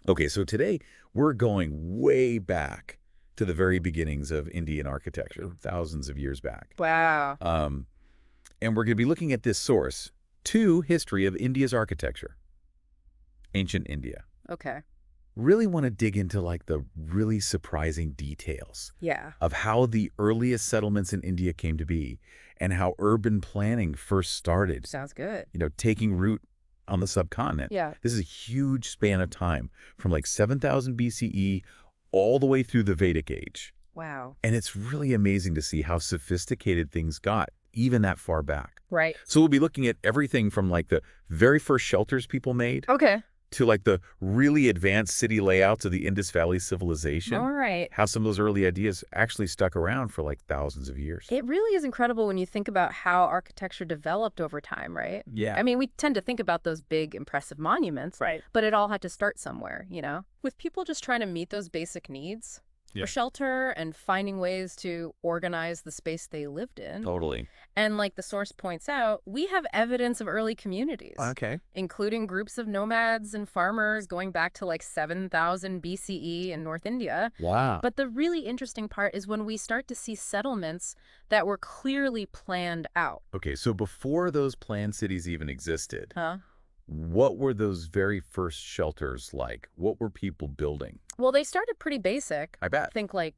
Okay, so today we're going way back to the very beginnings of Indian architecture, thousands of years back. Wow. Um, and we're going to be looking at this source to history of India's architecture, ancient India. Okay. Really want to dig into like the really surprising details Yeah. of how the earliest settlements in India came to be and how urban planning first started, Sounds good. taking root on the subcontinent. Yeah. This is a huge span of time from like 7,000 BCE all the way through the Vedic age. Wow. And it's really amazing to see how sophisticated things got, even that far back. Right. So we'll be looking at everything from like the very first shelters people made Okay. to like the really advanced city layouts of the Indus Valley civilization. All right. How some of those early ideas actually stuck around for like thousands of years. It really is incredible when you think about how architecture developed over time, right? Yeah. I mean, we tend to think about those big, impressive monuments, Right. but it all had to start somewhere, With people just trying to meet those basic needs Yeah. for shelter and finding ways to organize the space they lived in. Totally. And like the source points out, we have evidence of early communities, Okay. including groups of nomads and farmers going back to like 7,000 BCE in North India. Wow. But the really interesting part is when we start to see settlements that were clearly planned out. Okay, so before those planned cities even existed, Huh? what were those very first shelters like? What were people building? Well, they started pretty basic. I bet. Think like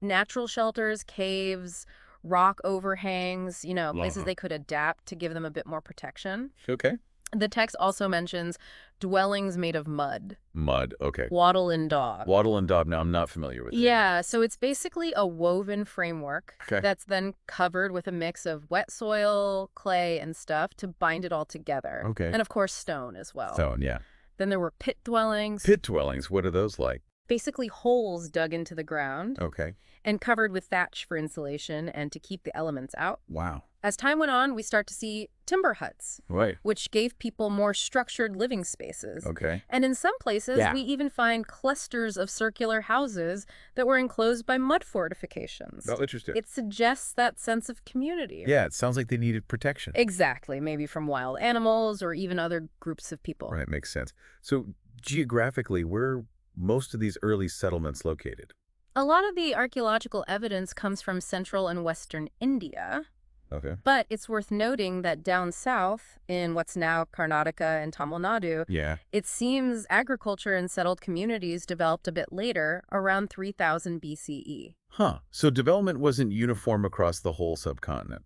natural shelters, caves, rock overhangs, places Uh-huh. they could adapt to give them a bit more protection. Okay. The text also mentions dwellings made of mud, Mud. Okay. wattle and daub. Wattle and daub. Now, I'm not familiar with it. Yeah, so it's basically a woven framework Okay. that's then covered with a mix of wet soil, clay, and stuff to bind it all together. Okay. And of course, stone as well. Stone, yeah. Then there were pit dwellings, Pit dwellings. What are those like? basically holes dug into the ground Okay. and covered with thatch for insulation and to keep the elements out. Wow. As time went on, we start to see timber huts, Right. which gave people more structured living spaces. Okay. And in some places, Yeah. we even find clusters of circular houses that were enclosed by mud fortifications. Oh, interesting. It suggests that sense of community. Yeah, it sounds like they needed protection. Exactly, maybe from wild animals or even other groups of people. Right, makes sense. So geographically, where are most of these early settlements located? A lot of the archaeological evidence comes from central and western India, Okay. but it's worth noting that down south, in what's now Karnataka and Tamil Nadu, Yeah. it seems agriculture and settled communities developed a bit later, around 3000 BCE. Huh. So development wasn't uniform across the whole subcontinent.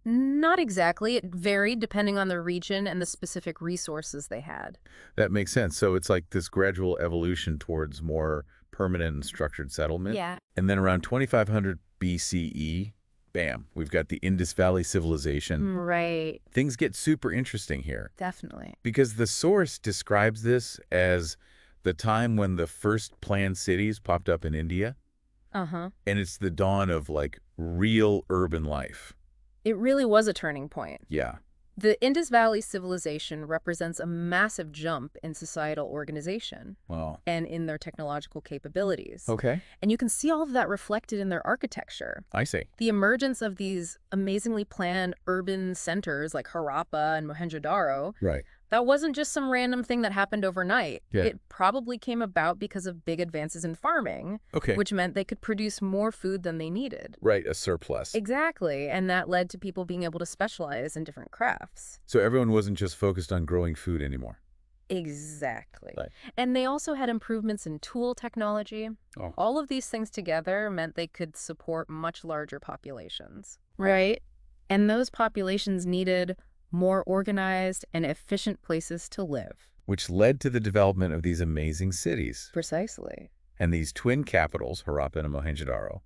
Not exactly. It varied depending on the region and the specific resources they had. That makes sense. So it's like this gradual evolution towards more permanent and structured settlement. Yeah. And then around 2500 BCE, bam, we've got the Indus Valley civilization. Right. Things get super interesting here Definitely. because the source describes this as the time when the first planned cities popped up in India, Uh-huh. and it's the dawn of like real urban life. It really was a turning point. Yeah. The Indus Valley civilization represents a massive jump in societal organization Well, and in their technological capabilities. okay. And you can see all of that reflected in their architecture. I see. The emergence of these amazingly planned urban centers like Harappa and Mohenjo-daro, Right. that wasn't just some random thing that happened overnight. Yeah. It probably came about because of big advances in farming, Okay. which meant they could produce more food than they needed. Right, a surplus. Exactly, and that led to people being able to specialize in different crafts. So everyone wasn't just focused on growing food anymore. Exactly. Right. And they also had improvements in tool technology. Oh. All of these things together meant they could support much larger populations. Right. And those populations needed more organized and efficient places to live. Which led to the development of these amazing cities. Precisely. And these twin capitals, Harappa and Mohenjo-daro,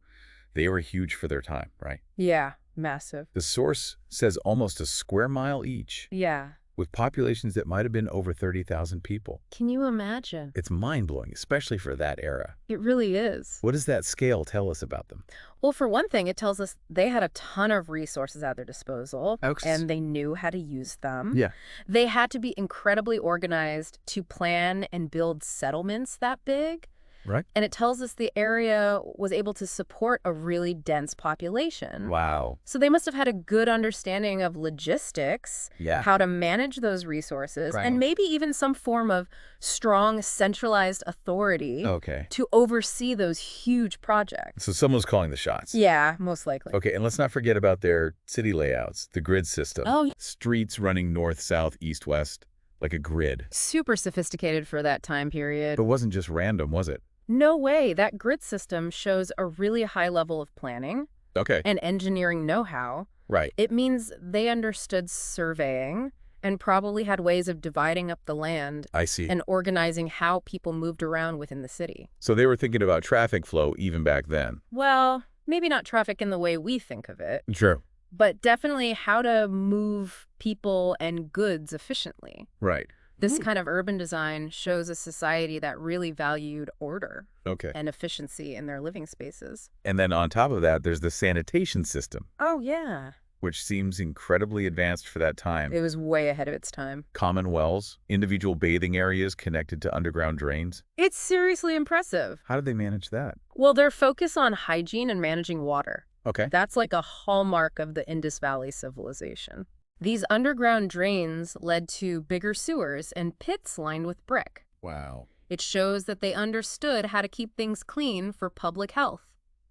they were huge for their time, right? Yeah, massive. The source says almost a square mile each, Yeah. with populations that might have been over 30,000 people. Can you imagine? It's mind-blowing, especially for that era. It really is. What does that scale tell us about them? Well, for one thing, it tells us they had a ton of resources at their disposal, Okay. and they knew how to use them. Yeah. They had to be incredibly organized to plan and build settlements that big. Right. And it tells us the area was able to support a really dense population. Wow. So they must have had a good understanding of logistics, Yeah. how to manage those resources, Right. and maybe even some form of strong centralized authority Okay. to oversee those huge projects. So someone's calling the shots. Yeah, most likely. Okay, and let's not forget about their city layouts, the grid system. Oh, Streets running north, south, east, west, like a grid. super sophisticated for that time period. But it wasn't just random, was it? No way. That grid system shows a really high level of planning Okay. and engineering know-how. Right. It means they understood surveying and probably had ways of dividing up the land I see. and organizing how people moved around within the city. So they were thinking about traffic flow even back then. Well, maybe not traffic in the way we think of it, True. but definitely how to move people and goods efficiently. Right. This kind of urban design shows a society that really valued order Okay. and efficiency in their living spaces. And then on top of that, there's the sanitation system, Oh, yeah. which seems incredibly advanced for that time. It was way ahead of its time. Common wells, individual bathing areas connected to underground drains. It's seriously impressive. How did they manage that? Well, their focus on hygiene and managing water. Okay. That's like a hallmark of the Indus Valley civilization. These underground drains led to bigger sewers and pits lined with brick. Wow. It shows that they understood how to keep things clean for public health.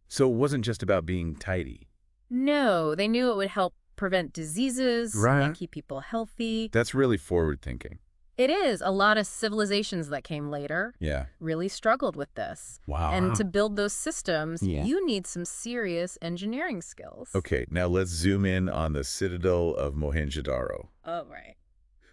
So it wasn't just about being tidy. No, they knew it would help prevent diseases Right. and keep people healthy. That's really forward thinking. It is. A lot of civilizations that came later Yeah. really struggled with this. Wow. And to build those systems, Yeah. you need some serious engineering skills. Okay, now let's zoom in on the Citadel of Mohenjo-daro. Oh, right.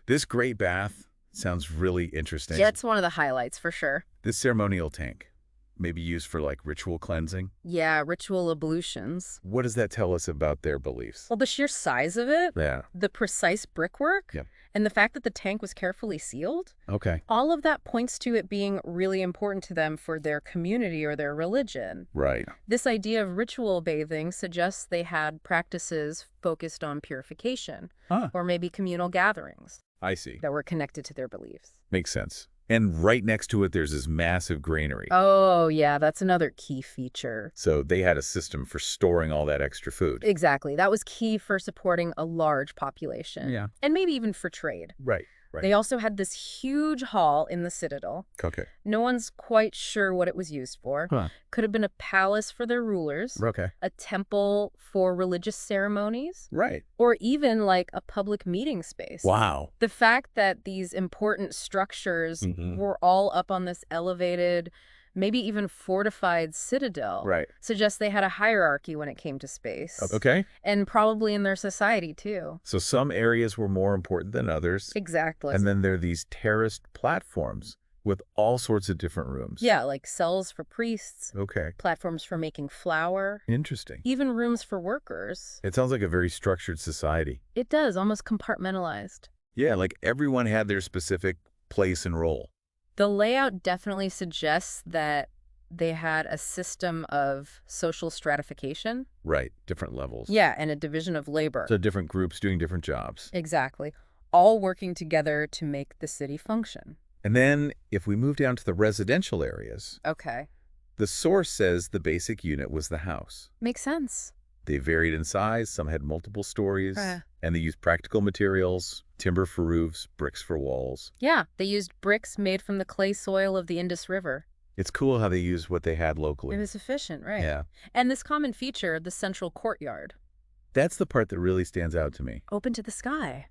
This great bath sounds really interesting. Yeah, it's one of the highlights for sure. This ceremonial tank, maybe used for like ritual cleansing. Yeah, ritual ablutions. What does that tell us about their beliefs? Well, the sheer size of it, Yeah. the precise brickwork, Yep. and the fact that the tank was carefully sealed, Okay. all of that points to it being really important to them for their community or their religion. Right. This idea of ritual bathing suggests they had practices focused on purification, Huh. or maybe communal gatherings I see. that were connected to their beliefs. Makes sense. And right next to it, there's this massive granary. Oh, yeah, that's another key feature. So they had a system for storing all that extra food. Exactly. That was key for supporting a large population. Yeah. And maybe even for trade. Right. Right. They also had this huge hall in the Citadel. Okay. No one's quite sure what it was used for. Huh. Could have been a palace for their rulers, Okay. a temple for religious ceremonies, Right. or even like a public meeting space. Wow. The fact that these important structures Mhm. were all up on this elevated, maybe even fortified citadel, Right. suggests they had a hierarchy when it came to space. Okay. And probably in their society, too. So some areas were more important than others. Exactly. And then there are these terraced platforms with all sorts of different rooms. Yeah, like cells for priests, Okay. platforms for making flour, Interesting. even rooms for workers. It sounds like a very structured society. It does, almost compartmentalized. Yeah, like everyone had their specific place and role. The layout definitely suggests that they had a system of social stratification. Right. Different levels. Yeah, and a division of labor. So different groups doing different jobs. Exactly. All working together to make the city function. And then if we move down to the residential areas, Okay. the source says the basic unit was the house. Makes sense. They varied in size, some had multiple stories, Right. and they used practical materials, timber for roofs, bricks for walls. Yeah, they used bricks made from the clay soil of the Indus River. It's cool how they used what they had locally. It was efficient, right? Yeah. And this common feature, the central courtyard, That's the part that really stands out to me. open to the sky.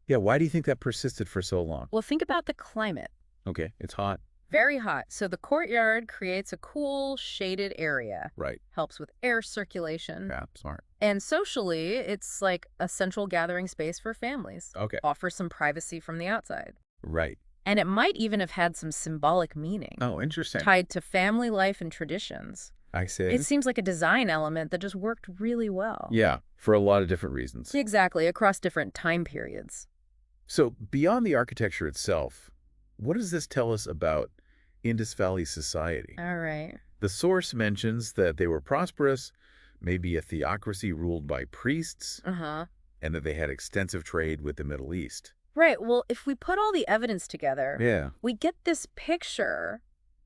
Yeah, why do you think that persisted for so long? Well, think about the climate. Okay, it's hot. Very hot. So the courtyard creates a cool, shaded area. Right. Helps with air circulation. Yeah, smart. And socially, it's like a central gathering space for families. Okay. Offers some privacy from the outside. Right. And it might even have had some symbolic meaning Oh, interesting. tied to family life and traditions. I see. It seems like a design element that just worked really well. Yeah, for a lot of different reasons. Exactly, across different time periods. So beyond the architecture itself, what does this tell us about Indus Valley society? All right. The source mentions that they were prosperous, maybe a theocracy ruled by priests, Uh-huh. and that they had extensive trade with the Middle East. Right, well, if we put all the evidence together, Yeah. we get this picture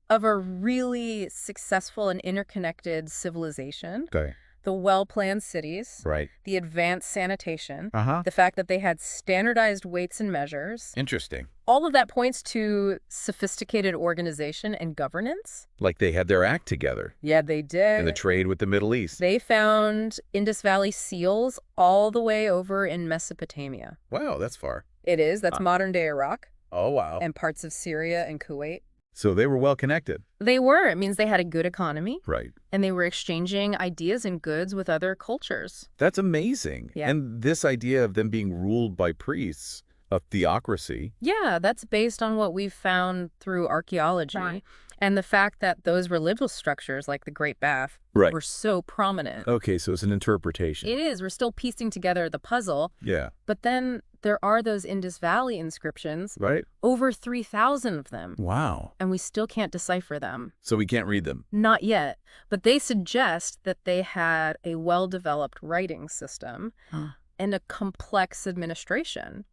of a really successful and interconnected civilization, Okay. the well-planned cities, Right. the advanced sanitation, Uh-huh. the fact that they had standardized weights and measures. Interesting. All of that points to sophisticated organization and governance. Like they had their act together Yeah, they in the did. trade with the Middle East. They found Indus Valley seals all the way over in Mesopotamia. Wow, that's far. It is. That's Uh, modern-day Iraq Oh, wow. and parts of Syria and Kuwait. So they were well connected. They were. It means they had a good economy, Right. and they were exchanging ideas and goods with other cultures. That's amazing. Yeah. And this idea of them being ruled by priests, a theocracy. Yeah, that's based on what we've found through archaeology. Right. And the fact that those religious structures, like the Great Bath, Right. were so prominent. Okay, so it's an interpretation. It is. We're still piecing together the puzzle. Yeah. But then there are those Indus Valley inscriptions, Right? over 3,000 of them, Wow. and we still can't decipher them. So we can't read them. Not yet, but they suggest that they had a well-developed writing system and a complex administration.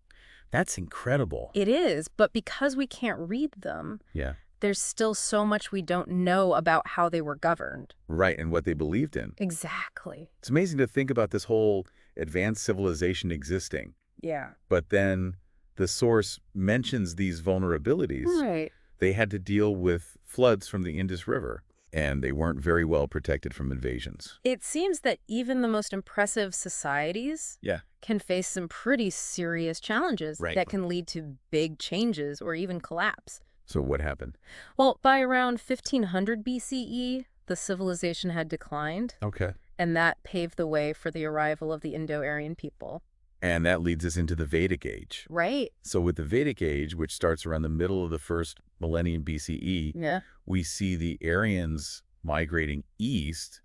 That's incredible. It is, but because we can't read them, Yeah. there's still so much we don't know about how they were governed. Right, and what they believed in. Exactly. It's amazing to think about this whole advanced civilization existing, Yeah. but then the source mentions these vulnerabilities. Right. They had to deal with floods from the Indus River, and they weren't very well protected from invasions. It seems that even the most impressive societies Yeah. can face some pretty serious challenges Right. that can lead to big changes or even collapse. So what happened? Well, by around 1500 BCE, the civilization had declined, Okay. and that paved the way for the arrival of the Indo-Aryan people. And that leads us into the Vedic Age. Right. So with the Vedic Age, which starts around the middle of the first millennium BCE, Yeah. we see the Aryans migrating east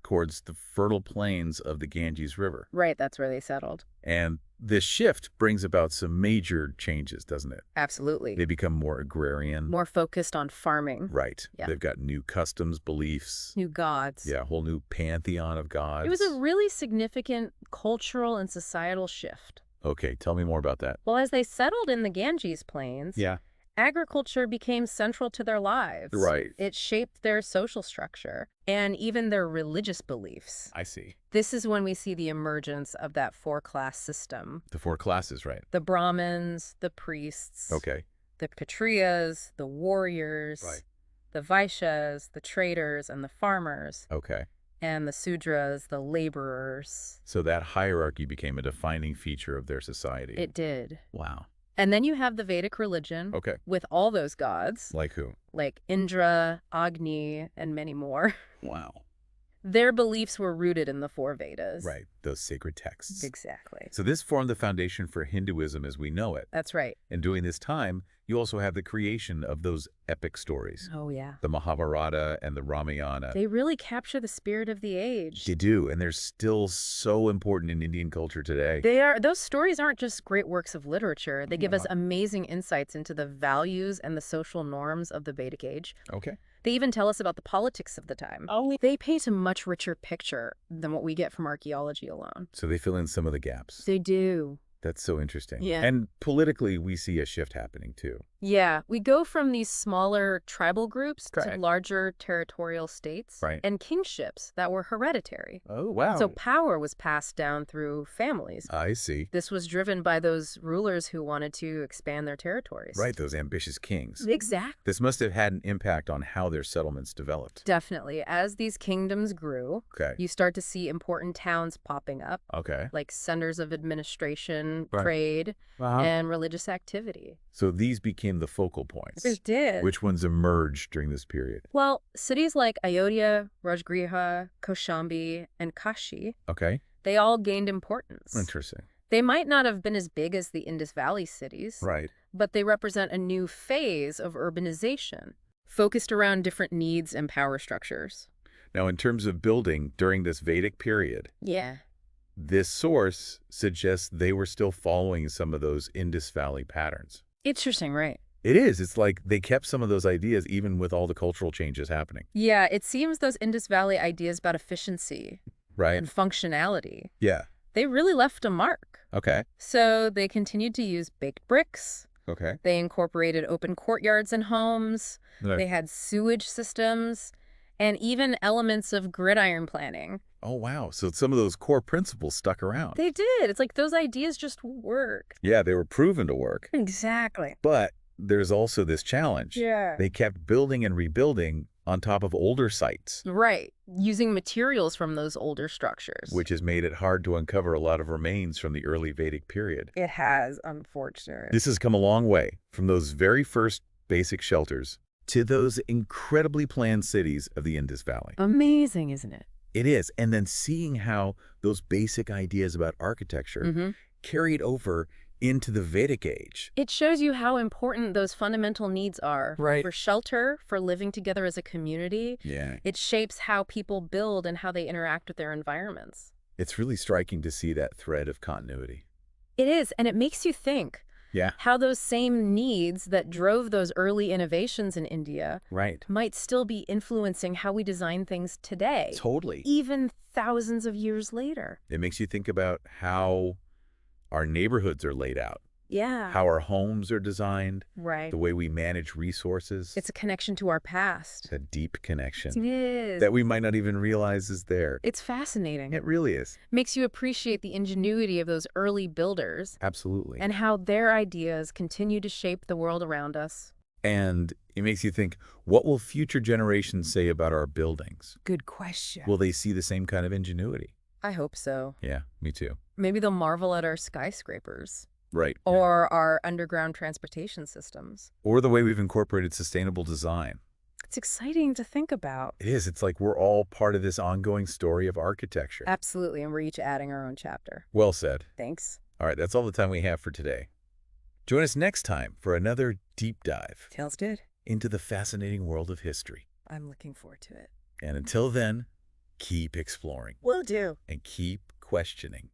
towards the fertile plains of the Ganges River. Right, that's where they settled. And this shift brings about some major changes, doesn't it? Absolutely. They become more agrarian. More focused on farming. Right. Yeah. They've got new customs, beliefs. New gods. Yeah, a whole new pantheon of gods. It was a really significant cultural and societal shift. Okay, tell me more about that. Well, as they settled in the Ganges plains, Yeah. agriculture became central to their lives. Right. It shaped their social structure and even their religious beliefs. I see. This is when we see the emergence of that four-class system. The four classes, right? The Brahmins, the priests, Okay. the Kshatriyas, the warriors, Right. the Vaishyas, the traders and the farmers, Okay. and the Sudras, the laborers. So that hierarchy became a defining feature of their society. It did. Wow. And then you have the Vedic religion Okay. with all those gods, Like who? like Indra, Agni, and many more. Wow. Their beliefs were rooted in the four Vedas. Right. Those sacred texts. Exactly. So this formed the foundation for Hinduism as we know it. That's right. And during this time, you also have the creation of those epic stories. Oh, yeah. The Mahabharata and the Ramayana. They really capture the spirit of the age. They do, and they're still so important in Indian culture today. They are. Those stories aren't just great works of literature. They give us Uh-huh. amazing insights into the values and the social norms of the Vedic age. Okay. They even tell us about the politics of the time. Oh, They paint a much richer picture than what we get from archaeology alone. So they fill in some of the gaps. They do. That's so interesting. Yeah. And politically, we see a shift happening too. Yeah, we go from these smaller tribal groups to Right. larger territorial states Right. and kingships that were hereditary. Oh, wow. So power was passed down through families. I see. This was driven by those rulers who wanted to expand their territories. Right, those ambitious kings. Exactly. This must have had an impact on how their settlements developed. Definitely. As these kingdoms grew, Okay. you start to see important towns popping up, Okay. like centers of administration, Right. trade, Uh-huh. and religious activity. So these became the focal points. It did. Which ones emerged during this period? Well, cities like Ayodhya, Rajgriha, Kaushambi, and Kashi, Okay. they all gained importance. Interesting. They might not have been as big as the Indus Valley cities, Right. but they represent a new phase of urbanization, focused around different needs and power structures. Now, in terms of building during this Vedic period, Yeah. this source suggests they were still following some of those Indus Valley patterns. Interesting, right? It is. It's like they kept some of those ideas even with all the cultural changes happening. Yeah, it seems those Indus Valley ideas about efficiency Right? and functionality, Yeah. they really left a mark. Okay. So they continued to use baked bricks, Okay. They incorporated open courtyards and homes. Right. They had sewage systems and even elements of gridiron planning. Oh, wow. So some of those core principles stuck around. They did. It's like those ideas just work. Yeah, they were proven to work. Exactly. But there's also this challenge. Yeah. They kept building and rebuilding on top of older sites, Right. Using materials from those older structures. which has made it hard to uncover a lot of remains from the early Vedic period. It has, unfortunately. This has come a long way from those very first basic shelters to those incredibly planned cities of the Indus Valley. Amazing, isn't it? It is. And then seeing how those basic ideas about architecture carried over into the Vedic age. It shows you how important those fundamental needs are. Right. For shelter, for living together as a community. Yeah. It shapes how people build and how they interact with their environments. It's really striking to see that thread of continuity. It is, and it makes you think Yeah. how those same needs that drove those early innovations in India Right. might still be influencing how we design things today, Totally. even thousands of years later. It makes you think about how our neighborhoods are laid out, Yeah. how our homes are designed, Right. the way we manage resources. It's a connection to our past. a deep connection It is. that we might not even realize is there. It's fascinating. It really is. Makes you appreciate the ingenuity of those early builders Absolutely. and how their ideas continue to shape the world around us. And it makes you think, what will future generations say about our buildings? Good question. Will they see the same kind of ingenuity? I hope so. Yeah, me too. Maybe they'll marvel at our skyscrapers Right. or our underground transportation systems. Or the way we've incorporated sustainable design. It's exciting to think about. It is. It's like we're all part of this ongoing story of architecture. Absolutely, and we're each adding our own chapter. Well said. Thanks. All right, that's all the time we have for today. Join us next time for another deep dive Tails good. into the fascinating world of history. I'm looking forward to it. And until then, keep exploring Will do. and keep questioning.